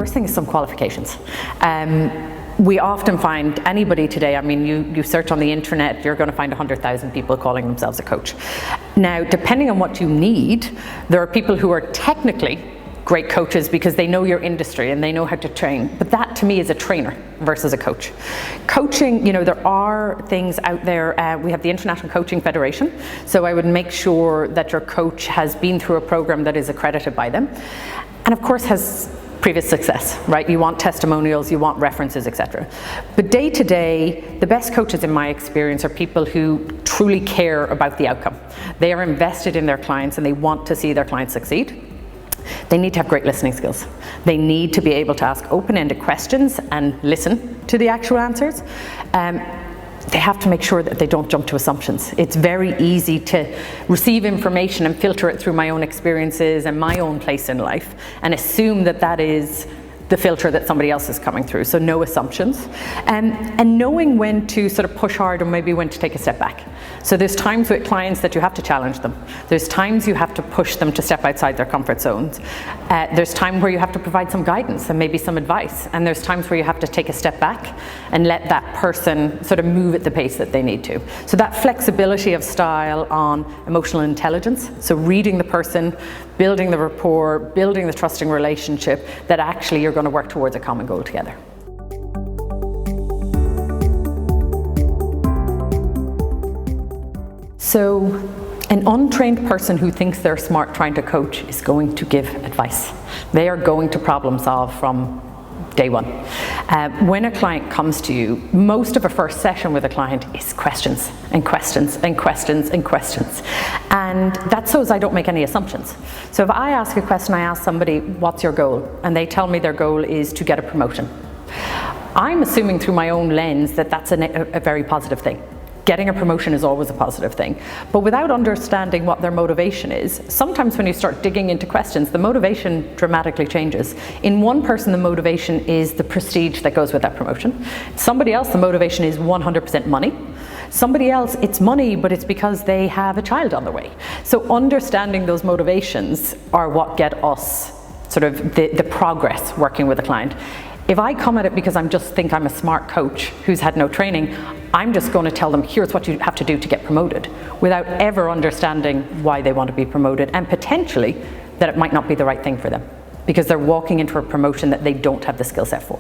First thing is some qualifications. We often find anybody today, I mean, you search on the internet, you're going to find 100,000 people calling themselves a coach. Now, depending on what you need, there are people who are technically great coaches because they know your industry and they know how to train. But that to me is a trainer versus a coach. Coaching, there are things out there. We have the International Coaching Federation. So I would make sure that your coach has been through a program that is accredited by them. And of course has previous success, right? You want testimonials, you want references, etc. But day to day, the best coaches in my experience are people who truly care about the outcome. They are invested in their clients and they want to see their clients succeed. They need to have great listening skills. They need to be able to ask open-ended questions and listen to the actual answers. They have to make sure that they don't jump to assumptions. It's very easy to receive information and filter it through my own experiences and my own place in life and assume that that is the filter that somebody else is coming through. So no assumptions. And knowing when to sort of push hard and maybe when to take a step back. So there's times with clients that you have to challenge them. There's times you have to push them to step outside their comfort zones. There's time where you have to provide some guidance and maybe some advice. And there's times where you have to take a step back and let that person sort of move at the pace that they need to. So that flexibility of style on emotional intelligence, so reading the person, building the rapport, building the trusting relationship that actually you're going to work towards a common goal together. So an untrained person who thinks they're smart trying to coach is going to give advice. They are going to problem solve from day one. When a client comes to you, most of a first session with a client is questions and questions and questions and questions. And that's so as I don't make any assumptions. So if I ask a question, I ask somebody, what's your goal? And they tell me their goal is to get a promotion. I'm assuming through my own lens that that's a very positive thing. Getting a promotion is always a positive thing. But without understanding what their motivation is, sometimes when you start digging into questions, the motivation dramatically changes. In one person, the motivation is the prestige that goes with that promotion. Somebody else, the motivation is 100% money. Somebody else, it's money, but it's because they have a child on the way. So understanding those motivations are what get us sort of the progress working with a client. If I come at it because I just think I'm a smart coach who's had no training, I'm just going to tell them, here's what you have to do to get promoted, without ever understanding why they want to be promoted and potentially that it might not be the right thing for them because they're walking into a promotion that they don't have the skill set for.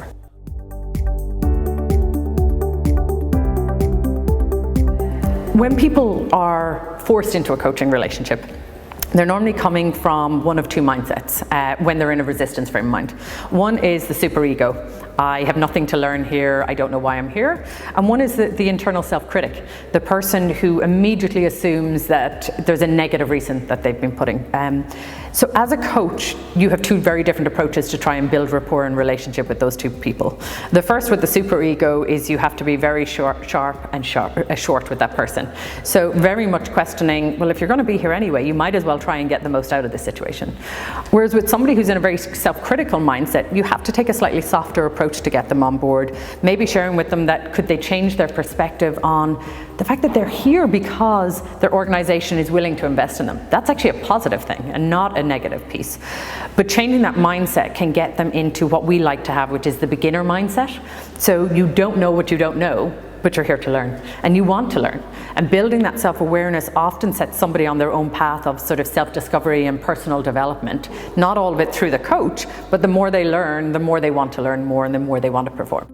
When people are forced into a coaching relationship, they're normally coming from one of two mindsets when they're in a resistance frame of mind. One is the superego. I have nothing to learn here, I don't know why I'm here. And one is the internal self-critic, the person who immediately assumes that there's a negative reason that they've been putting. So as a coach, you have two very different approaches to try and build rapport and relationship with those two people. The first with the superego is you have to be very sharp and short with that person. So very much questioning, well, if you're going to be here anyway, you might as well try and get the most out of this situation. Whereas with somebody who's in a very self-critical mindset, you have to take a slightly softer approach to get them on board, maybe sharing with them that could they change their perspective on the fact that they're here because their organization is willing to invest in them. That's actually a positive thing and not a negative piece. But changing that mindset can get them into what we like to have, which is the beginner mindset. So you don't know what you don't know, but you're here to learn and you want to learn. And building that self-awareness often sets somebody on their own path of sort of self-discovery and personal development. Not all of it through the coach, but the more they learn, the more they want to learn more and the more they want to perform.